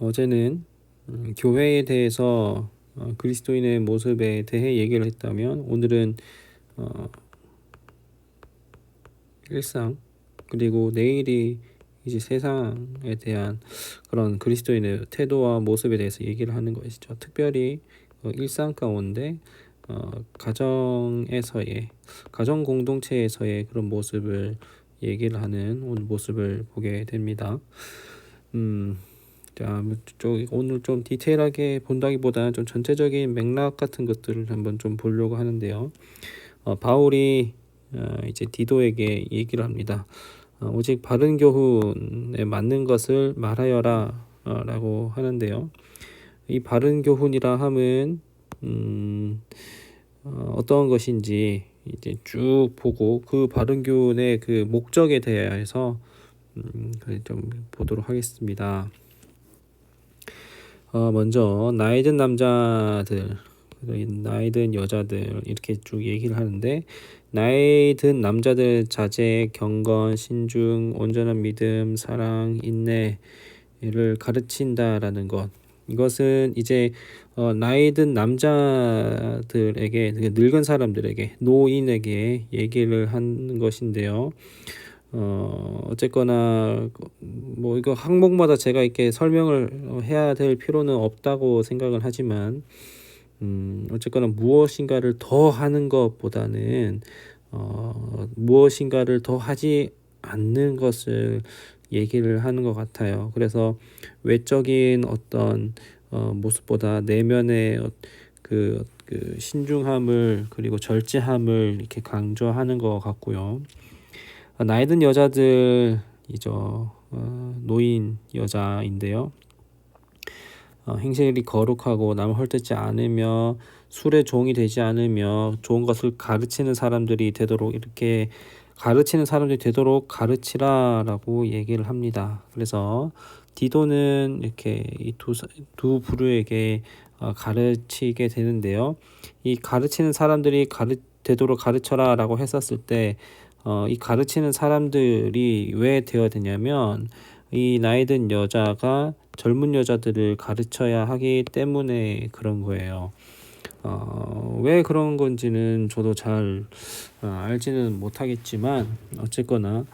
어제는 교회에 대해서 그리스도인의 모습에 대해 얘기를 했다면, 오늘은 일상, 그리고 내일이 이제 세상에 대한 그런 그리스도인의 태도와 모습에 대해서 얘기를 하는 것이죠. 특별히 일상 가운데 가정에서의, 가정 공동체에서의 그런 모습을 얘기를 하는 오늘 모습을 보게 됩니다. 자, 오늘 좀 디테일하게 본다기보다는 좀 전체적인 맥락 같은 것들을 한번 좀 보려고 하는데요. 바울이 이제 디도에게 얘기를 합니다. 오직 바른 교훈에 맞는 것을 말하여라 라고 하는데요. 이 바른 교훈이라 함은 어떤 것인지 이제 쭉 보고 그 바른 교훈의 그 목적에 대해서 좀 보도록 하겠습니다. 먼저 나이 든 남자들, 나이 든 여자들 이렇게 쭉 얘기를 하는데, 나이 든 남자들 자제, 경건, 신중, 온전한 믿음, 사랑, 인내를 가르친다라는 것. 이것은 이제 나이 든 남자들에게, 늙은 사람들에게, 노인에게 얘기를 하는 것인데요. 어쨌거나 뭐 이거 항목마다 제가 이렇게 설명을 해야 될 필요는 없다고 생각을 하지만, 어쨌거나 무엇인가를 더 하는 것보다는 무엇인가를 더 하지 않는 것을 얘기를 하는 것 같아요. 그래서 외적인 어떤 모습보다 내면의 그 신중함을, 그리고 절제함을 이렇게 강조하는 것 같고요. 나이 든 여자들이죠. 노인 여자인데요. 행실이 거룩하고 남을 헐뜯지 않으며 술의 종이 되지 않으며 좋은 것을 가르치는 사람들이 되도록, 이렇게 가르치는 사람들이 되도록 가르치라라고 얘기를 합니다. 그래서 디도는 이렇게 이 두 부류에게 가르치게 되는데요. 이 가르치는 사람들이 되도록 가르쳐라라고 했었을 때, 이 가르치는 사람들이 왜 되어야 되냐면, 이 나이 든 여자가 젊은 여자들을 가르쳐야 하기 때문에 그런 거예요. 왜 그런 건지는 저도 잘 알지는 못하겠지만, 어쨌거나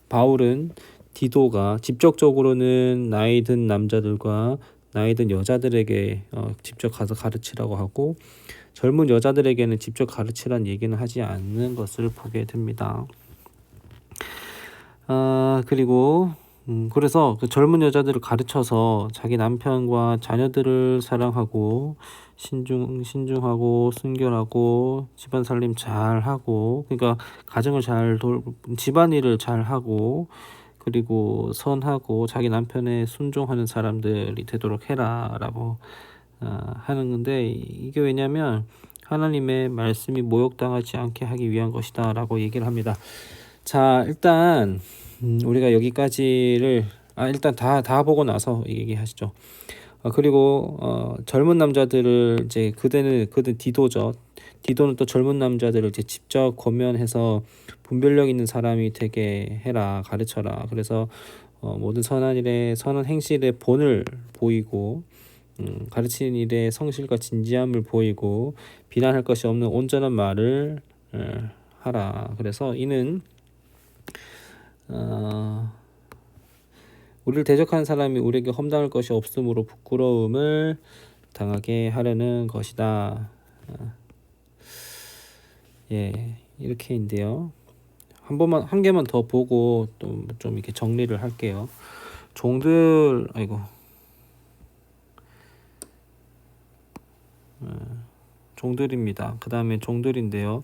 바울은 디도가 직접적으로는 나이 든 남자들과 나이 든 여자들에게 직접 가서 가르치라고 하고, 젊은 여자들에게는 직접 가르치란 얘기는 하지 않는 것을 보게 됩니다. 그리고 그래서 그 젊은 여자들을 가르쳐서 자기 남편과 자녀들을 사랑하고 신중하고 순결하고 집안 살림 잘 하고, 그러니까 가정을 잘 집안일을 잘 하고, 그리고 선하고 자기 남편에 순종하는 사람들이 되도록 해라라고 하는 건데, 이게 왜냐면 하나님의 말씀이 모욕당하지 않게 하기 위한 것이다 라고 얘기를 합니다. 자, 일단 우리가 여기까지를 일단 다 보고 나서 얘기하시죠. 그리고 젊은 남자들을 이제 그들 디도죠. 디도는 또 젊은 남자들을 이제 직접 권면해서 분별력 있는 사람이 되게 해라, 가르쳐라. 그래서 모든 선한 일에, 선한 행실에 본을 보이고, 가르치는 일에 성실과 진지함을 보이고, 비난할 것이 없는 온전한 말을 하라. 그래서 이는 우리를 대적하는 사람이 우리에게 험담할 것이 없으므로 부끄러움을 당하게 하려는 것이다. 이렇게인데요. 한 개만 더 보고 또 좀 이렇게 정리를 할게요. 종들입니다. 그 다음에 종들인데요.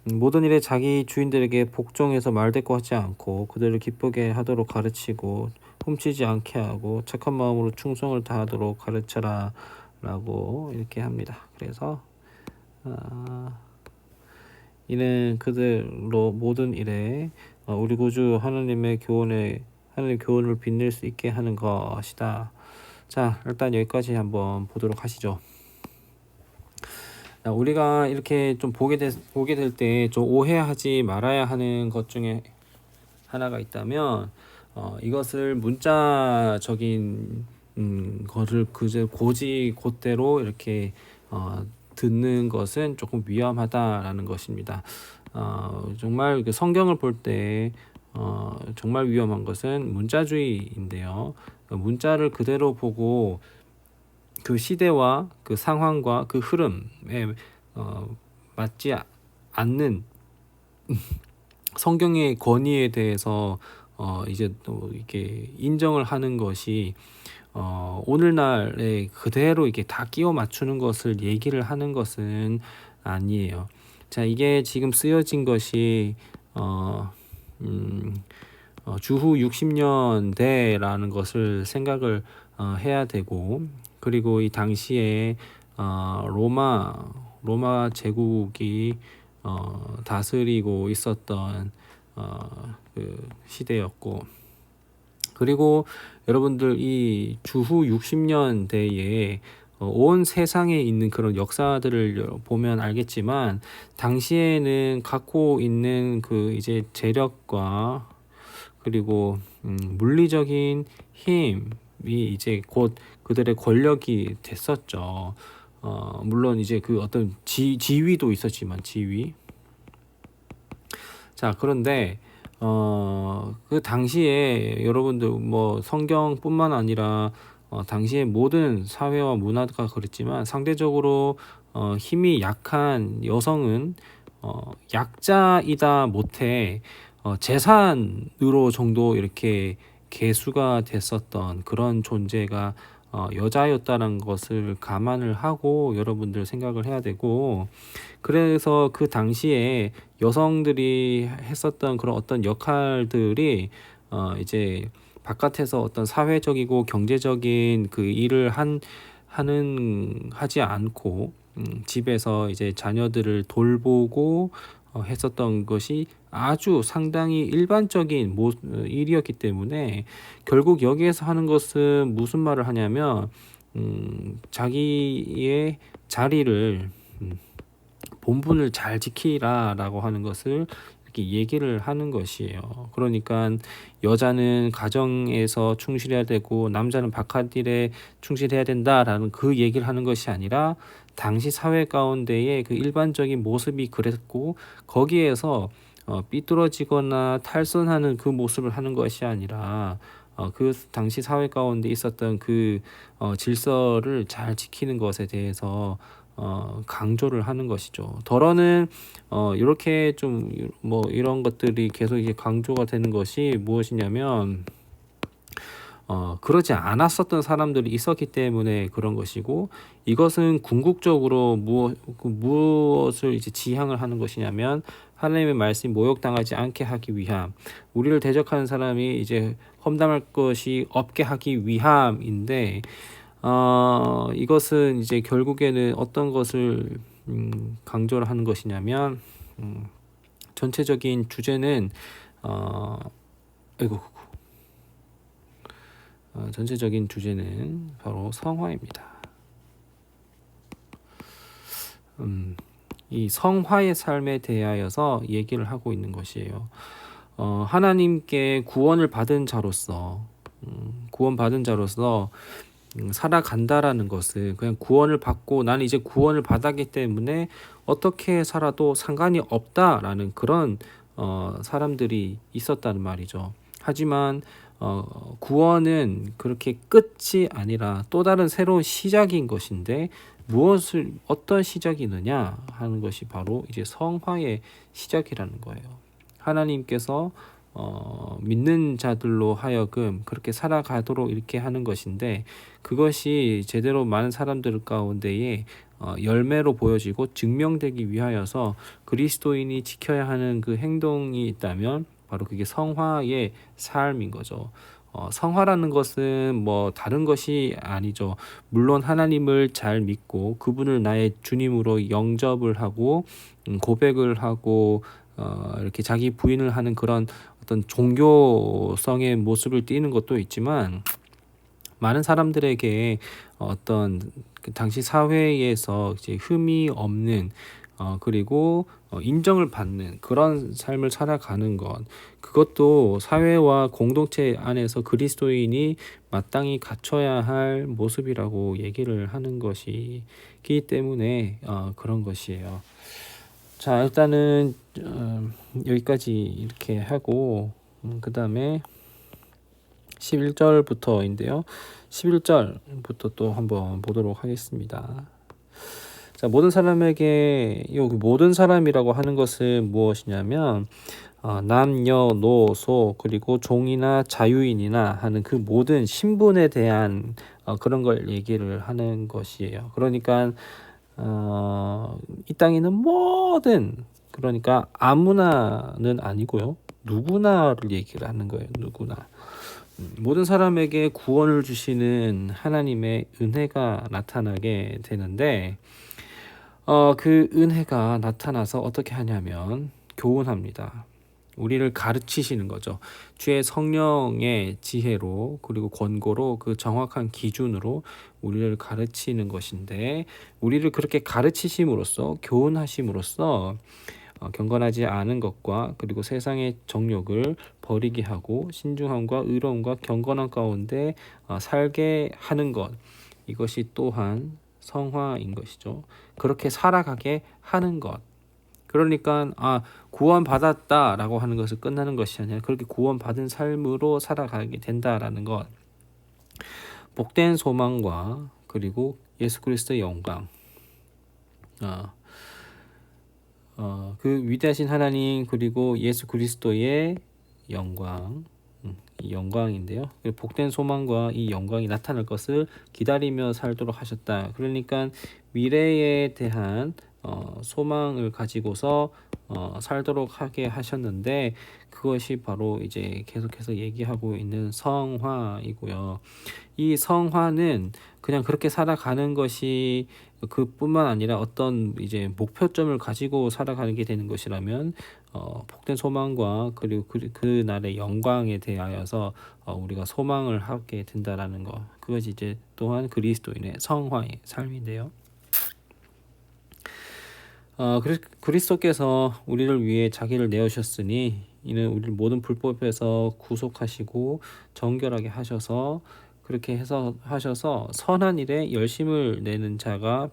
모든 일에 자기 주인들에게 복종해서 말대꾸하지 않고 그들을 기쁘게 하도록 가르치고, 훔치지 않게 하고 착한 마음으로 충성을 다하도록 가르쳐라 라고 이렇게 합니다. 그래서 이는 그들로 모든 일에 우리 구주 하나님 교훈을 빛낼 수 있게 하는 것이다. 자, 일단 여기까지 한번 보도록 하시죠. 우리가 이렇게 좀 보게 될 때 좀 오해하지 말아야 하는 것 중에 하나가 있다면, 이것을 문자적인 거를 그저 고지 곧대로 이렇게 듣는 것은 조금 위험하다라는 것입니다. 정말 그 성경을 볼 때 정말 위험한 것은 문자주의인데요. 문자를 그대로 보고 그 시대와 그 상황과 그 흐름에 맞지 않는 성경의 권위에 대해서 이제 또 이렇게 인정을 하는 것이 오늘날에 그대로 이게 다 끼워 맞추는 것을 얘기를 하는 것은 아니에요. 자, 이게 지금 쓰여진 것이 주후 60년대라는 것을 생각을 해야 되고, 그리고 이 당시에 로마 제국이 다스리고 있었던 그 시대였고, 그리고 여러분들 이 주후 60년대에 온 세상에 있는 그런 역사들을 보면 알겠지만, 당시에는 갖고 있는 그 이제 재력과 그리고 물리적인 힘이 이제 곧 그들의 권력이 됐었죠. 물론 이제 그 어떤 지위도 있었지만 지위. 자, 그런데 그 당시에 여러분들 뭐 성경뿐만 아니라 당시의 모든 사회와 문화가 그랬지만, 상대적으로 힘이 약한 여성은 약자이다 못해 재산으로 정도 이렇게 계수가 됐었던 그런 존재가 여자였다는 것을 감안을 하고 여러분들 생각을 해야 되고, 그래서 그 당시에 여성들이 했었던 그런 어떤 역할들이 이제 바깥에서 어떤 사회적이고 경제적인 그 일을 하지 않고 집에서 이제 자녀들을 돌보고 했었던 것이 아주 상당히 일반적인 일이었기 때문에, 결국 여기에서 하는 것은 무슨 말을 하냐면 자기의 자리를 본분을 잘 지키라라고 하는 것을 이렇게 얘기를 하는 것이에요. 그러니까 여자는 가정에서 충실해야 되고 남자는 바깥 일에 충실해야 된다라는 그 얘기를 하는 것이 아니라, 당시 사회 가운데의 그 일반적인 모습이 그랬고, 거기에서 삐뚤어지거나 탈선하는 그 모습을 하는 것이 아니라 그 당시 사회 가운데 있었던 그 질서를 잘 지키는 것에 대해서 강조를 하는 것이죠. 더러는 이렇게 좀 뭐 이런 것들이 계속 이게 강조가 되는 것이 무엇이냐면, 그러지 않았었던 사람들이 있었기 때문에 그런 것이고, 이것은 궁극적으로 무엇을 이제 지향을 하는 것이냐면, 하나님의 말씀이 모욕당하지 않게 하기 위함, 우리를 대적하는 사람이 이제 험담할 것이 없게 하기 위함인데, 이것은 이제 결국에는 어떤 것을 강조를 하는 것이냐면, 전체적인 주제는 전체적인 주제는 바로 성화입니다. 이 성화의 삶에 대하여서 얘기를 하고 있는 것이에요. 하나님께 구원을 받은 자로서 살아간다라는 것은, 그냥 구원을 받고 나는 이제 구원을 받았기 때문에 어떻게 살아도 상관이 없다라는 그런 사람들이 있었다는 말이죠. 하지만 구원은 그렇게 끝이 아니라 또 다른 새로운 시작인 것인데, 어떤 시작이 있느냐 하는 것이 바로 이제 성화의 시작이라는 거예요. 하나님께서 믿는 자들로 하여금 그렇게 살아가도록 이렇게 하는 것인데, 그것이 제대로 많은 사람들 가운데에 열매로 보여지고 증명되기 위하여서 그리스도인이 지켜야 하는 그 행동이 있다면 바로 그게 성화의 삶인 거죠. 성화라는 것은 뭐 다른 것이 아니죠. 물론 하나님을 잘 믿고 그분을 나의 주님으로 영접을 하고 고백을 하고 이렇게 자기 부인을 하는 그런 어떤 종교성의 모습을 띠는 것도 있지만, 많은 사람들에게 어떤 그 당시 사회에서 이제 흠이 없는 그리고 인정을 받는 그런 삶을 살아가는 것, 그것도 사회와 공동체 안에서 그리스도인이 마땅히 갖춰야 할 모습이라고 얘기를 하는 것이기 때문에 그런 것이에요. 자, 일단은 여기까지 이렇게 하고 그 다음에 11절부터인데요. 11절부터 또 한번 보도록 하겠습니다. 자, 모든 사람에게 이 모든 사람이라고 하는 것은 무엇이냐면 남녀노소 그리고 종이나 자유인이나 하는 그 모든 신분에 대한 그런 걸 얘기를 하는 것이에요. 그러니까 이 땅에 있는 모든, 그러니까 아무나는 아니고요. 누구나를 얘기를 하는 거예요. 누구나. 모든 사람에게 구원을 주시는 하나님의 은혜가 나타나게 되는데 그 은혜가 나타나서 어떻게 하냐면 교훈합니다. 우리를 가르치시는 거죠. 주의 성령의 지혜로 그리고 권고로 그 정확한 기준으로 우리를 가르치는 것인데, 우리를 그렇게 가르치심으로써 교훈하심으로써 경건하지 않은 것과 그리고 세상의 정욕을 버리게 하고 신중함과 의로움과 경건함 가운데 살게 하는 것, 이것이 또한 성화인 것이죠. 그렇게 살아가게 하는 것. 그러니까 구원받았다라고 하는 것을 끝나는 것이 아니라 그렇게 구원받은 삶으로 살아가게 된다라는 것. 복된 소망과 그리고 예수 그리스도의 영광. 그 위대하신 하나님 그리고 예수 그리스도의 영광, 이 영광인데요. 복된 소망과 이 영광이 나타날 것을 기다리며 살도록 하셨다. 그러니까 미래에 대한 소망을 가지고서 살도록 하게 하셨는데, 그것이 바로 이제 계속해서 얘기하고 있는 성화이고요. 이 성화는 그냥 그렇게 살아가는 것이 그뿐만 아니라 어떤 이제 목표점을 가지고 살아가는 게 되는 것이라면 복된 소망과 그리고 그 날의 영광에 대하여서 우리가 소망을 하게 된다라는 것, 그것이 이제 또한 그리스도인의 성화의 삶인데요. 그리스도께서 우리를 위해 자기를 내어주셨으니 이는 우리를 모든 불법에서 구속하시고 정결하게 하셔서, 그렇게 해서 하셔서 선한 일에 열심을 내는 자가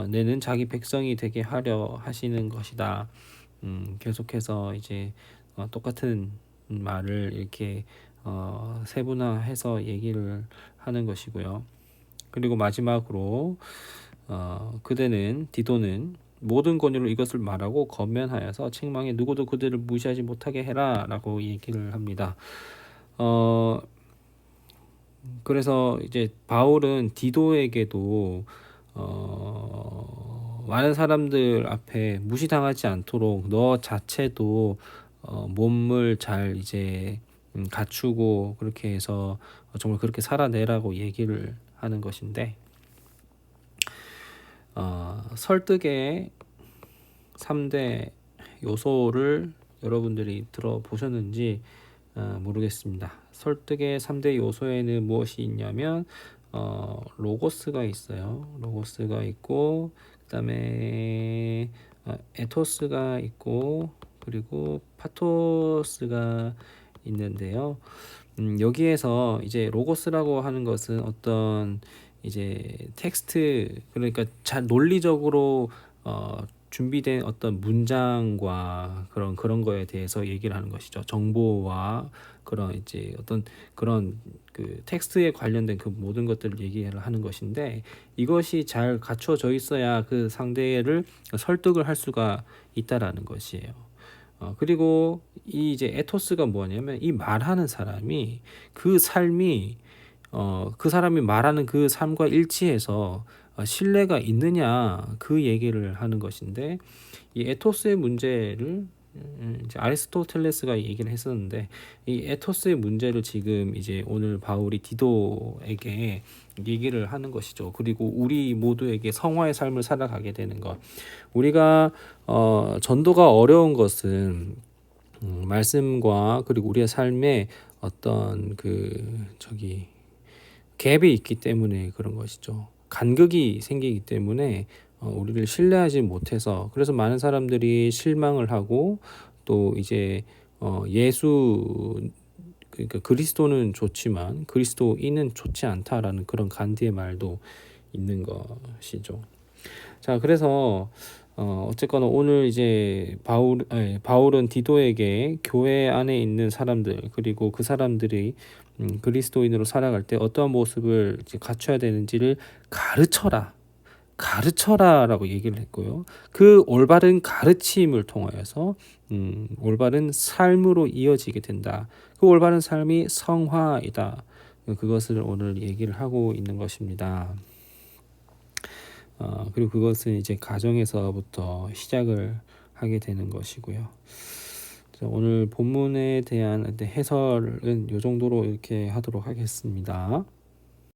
내는 자기 백성이 되게 하려 하시는 것이다. 계속해서 이제 똑같은 말을 이렇게 세분화해서 얘기를 하는 것이고요. 그리고 마지막으로 디도는 모든 권유로 이것을 말하고 권면하여서 책망에 누구도 그들을 무시하지 못하게 해라 라고 얘기를 합니다. 그래서 이제 바울은 디도에게도 많은 사람들 앞에 무시당하지 않도록 너 자체도 몸을 잘 이제 갖추고 그렇게 해서 정말 그렇게 살아내라고 얘기를 하는 것인데, 설득의 3대 요소를 여러분들이 들어보셨는지 모르겠습니다. 설득의 3대 요소에는 무엇이 있냐면 로고스가 있어요. 로고스가 있고 그 다음에 에토스가 있고 그리고 파토스가 있는데요. 여기에서 이제 로고스라고 하는 것은 어떤 이제 텍스트, 그러니까 잘 논리적으로 준비된 어떤 문장과 그런 거에 대해서 얘기를 하는 것이죠. 정보와 그런 이제 어떤 그런 그 텍스트에 관련된 그 모든 것들을 얘기를 하는 것인데, 이것이 잘 갖춰져 있어야 그 상대를 설득을 할 수가 있다라는 것이에요. 그리고 이 이제 에토스가 뭐냐면 이 말하는 사람이 그 삶이 그 사람이 말하는 그 삶과 일치해서 신뢰가 있느냐, 그 얘기를 하는 것인데, 이 에토스의 문제를 이제 아리스토텔레스가 얘기를 했었는데, 이 에토스의 문제를 지금 이제 오늘 바울이 디도에게 얘기를 하는 것이죠. 그리고 우리 모두에게 성화의 삶을 살아가게 되는 것. 우리가 전도가 어려운 것은 말씀과 그리고 우리의 삶에 어떤 갭이 있기 때문에 그런 것이죠. 간극이 생기기 때문에 우리를 신뢰하지 못해서 그래서 많은 사람들이 실망을 하고 또 이제 예수 그러니까 그리스도는 좋지만 그리스도인은 좋지 않다라는 그런 간디의 말도 있는 것이죠. 자, 그래서 어쨌거나 오늘 이제 바울은 디도에게 교회 안에 있는 사람들 그리고 그 사람들이 그리스도인으로 살아갈 때 어떠한 모습을 이제 갖춰야 되는지를 가르쳐라라고 얘기를 했고요. 그 올바른 가르침을 통하여서 올바른 삶으로 이어지게 된다. 그 올바른 삶이 성화이다. 그것을 오늘 얘기를 하고 있는 것입니다. 그리고 그것은 이제 가정에서부터 시작을 하게 되는 것이고요. 자, 오늘 본문에 대한 해설은 이 정도로 이렇게 하도록 하겠습니다.